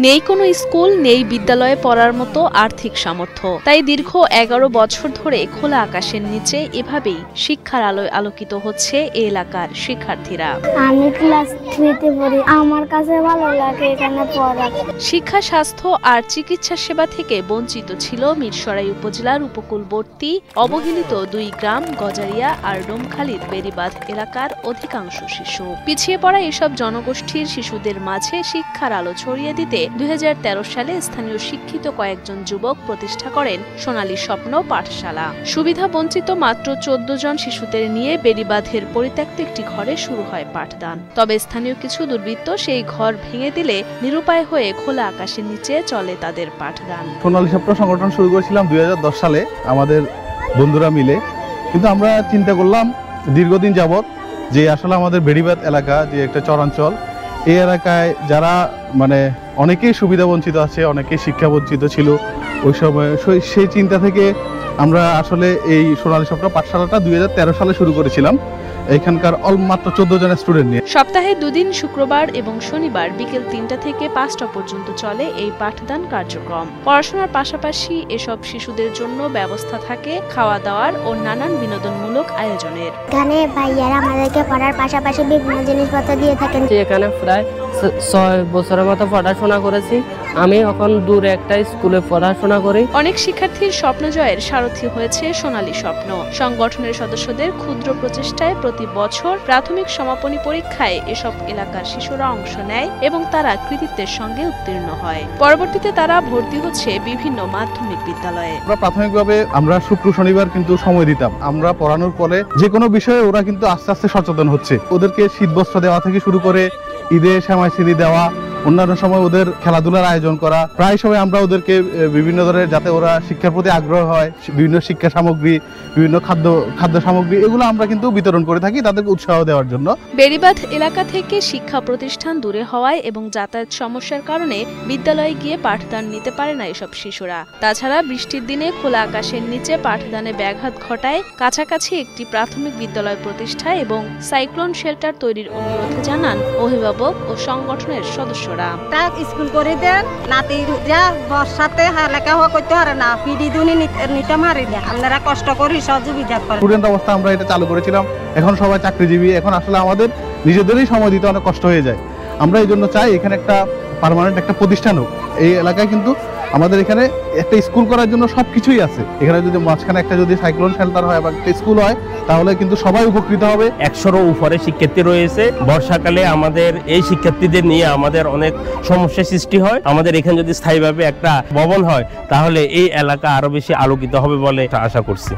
নেই কোনো স্কুল, নেই বিদ্যালয়ে পড়ার মতো আর্থিক সামর্থ্য। তাই দীর্ঘ ১১ বছর ধরে খোলা আকাশের নিচে এভাবেই শিক্ষার আলোয় আলোকিত হচ্ছে এই এলাকার শিক্ষার্থীরা। আমি ক্লাস 3-তে পড়ি, আমার কাছে ভালো লাগে এখানে পড়া। শিক্ষা, স্বাস্থ্য আর চিকিৎসা সেবা থেকে বঞ্চিত ছিল মিরসরাই উপজেলার উপকূলবর্তী অবহেলিত ২ গ্রাম গজারিয়া আর ডোমখালীর বেড়িবাঁধ এলাকার অধিকাংশ শিশু। পিছিয়ে পড়া এসব জনগোষ্ঠীর শিশুদের মাঝে শিক্ষার আলো ছড়িয়ে দিতে ২০১৩ সালে স্থানীয় শিক্ষিত কয়েকজন যুবক প্রতিষ্ঠা করেন সোনালী স্বপ্ন পাঠশালা। সুবিধা বঞ্চিত মাত্র ১৪ জন শিশুদের নিয়ে বেড়িবাঁধের পরিত্যক্ত একটি ঘরে শুরু হয় পাঠদান। তবে স্থানীয় কিছু দুর্বৃত্ত সেই ঘর ভেঙে দিলে নিরুপায় হয়ে খোলা আকাশের নিচে চলে তাদের পাঠদান। সোনালী স্বপ্ন সংগঠন শুরু করেছিলাম ২০১০ সালে আমাদের বন্ধুরা মিলে। কিন্তু আমরা চিন্তা করলাম দীর্ঘদিন যাবৎ যে আসলে আমাদের বেড়িবাঁধ এলাকা যে একটা চরাঞ্চল, এই এলাকায় যারা অনেকেই সুবিধা বঞ্চিত আছে, অনেকেই শিক্ষা বঞ্চিত ছিল ওই সময়। সেই চিন্তা থেকে আমরা আসলে এই সোনালী স্বপ্ন পাঠশালাটা ২০১৩ সালে শুরু করেছিলাম এখানকার মাত্র ১৪ জন স্টুডেন্ট নিয়ে। সপ্তাহে ২ দিন শুক্রবার এবং শনিবার বিকেল ৩টা থেকে ৫টা পর্যন্ত চলে এই পাঠদান কার্যক্রম। পড়াশোনার পাশাপাশি এসব শিশুদের জন্য ব্যবস্থা থাকে খাওয়া দাওয়ার ও নানান বিনোদনমূলক আয়োজনের। এখানে ভাইয়ারা আমাদেরকে পড়ার পাশাপাশি বিভিন্ন জিনিসপত্র দিয়ে থাকেন। এখানে প্রায় ৬ বছরের মতো পড়াশোনা করেছি। আমি এখন দূরে একটা স্কুলে পড়াশোনা করি। অনেক শিক্ষার্থীর স্বপ্ন জয়ের সারথি হয়েছে সোনালী স্বপ্ন। সংগঠনের সদস্যদের ক্ষুদ্র প্রচেষ্টায় প্রতি বছর প্রাথমিক সমাপনী পরীক্ষায় এসব এলাকার শিশুরা অংশ নেয় এবং তারা কৃতিত্বের সঙ্গে উত্তীর্ণ হয়। পরবর্তীতে তারা ভর্তি হচ্ছে বিভিন্ন মাধ্যমিক বিদ্যালয়ে। প্রাথমিকভাবে আমরা শুক্র শনিবার কিন্তু সময় দিতাম। আমরা পড়ানোর পরে যে কোনো বিষয়ে ওরা কিন্তু আস্তে আস্তে সচেতন হচ্ছে। ওদেরকে শীতবস্ত্র দেওয়া থেকে শুরু করে ঈদে শ্যামাইছিরি দেওয়া, অন্যান্য সময় ওদের খেলাধুলার আয়োজন করা। প্রায় সময় আমরা ওদেরকে বিভিন্ন ধরনের, যাতে ওরা শিক্ষার প্রতি আগ্রহ হয়, বিভিন্ন শিক্ষা সামগ্রী, বিভিন্ন খাদ্য সামগ্রী এগুলো আমরা কিন্তু বিতরণ করে থাকি তাদেরকে উৎসাহ দেওয়ার জন্য। বেড়িবাঁধ এলাকা থেকে শিক্ষা প্রতিষ্ঠান দূরে হওয়ায় এবং যাতায়াত সমস্যার কারণে বিদ্যালয়ে গিয়ে পাঠদান নিতে পারে না এসব শিশুরা। তাছাড়া বৃষ্টির দিনে খোলা আকাশের নিচে পাঠদানে ব্যাঘাত ঘটায় কাছাকাছি একটি প্রাথমিক বিদ্যালয় প্রতিষ্ঠা এবং সাইক্লোন শেল্টার তৈরির অনুরোধ জানান অভিভাবক ও সংগঠনের সদস্যরা। স্কুল করে দেন নাতি যা বর্ষাতে লেখা করতে পারে না, পিডি দুনি নিতে মারি না, আপনারা কষ্ট করি সহযোগিতা করেন। স্টুডেন্ট অবস্থা আমরা এটা চালু করেছিলাম, এখন সবাই চাকরিজীবী। এখন আসলে আমাদের নিজেদেরই সময় দিতে অনেক কষ্ট হয়ে যায়। আমরা এই জন্য চাই এখানে একটা পার্মানেন্ট একটা প্রতিষ্ঠান হোক। এই এলাকায় কিন্তু আমাদের এখানে একটা স্কুল করার জন্য সবকিছুই আছে। এখানে যদি মাঝখানে একটা যদি সাইক্লোন শেল্টার হয় বা একটা স্কুল হয় তাহলে কিন্তু সবাই উপকৃত হবে। ১০০রও উপরে শিক্ষার্থী রয়েছে। বর্ষাকালে আমাদের এই শিক্ষার্থীদের নিয়ে আমাদের অনেক সমস্যার সৃষ্টি হয়। আমাদের এখানে যদি স্থায়ীভাবে একটা ভবন হয় তাহলে এই এলাকা আরো বেশি আলোকিত হবে বলে আশা করছি।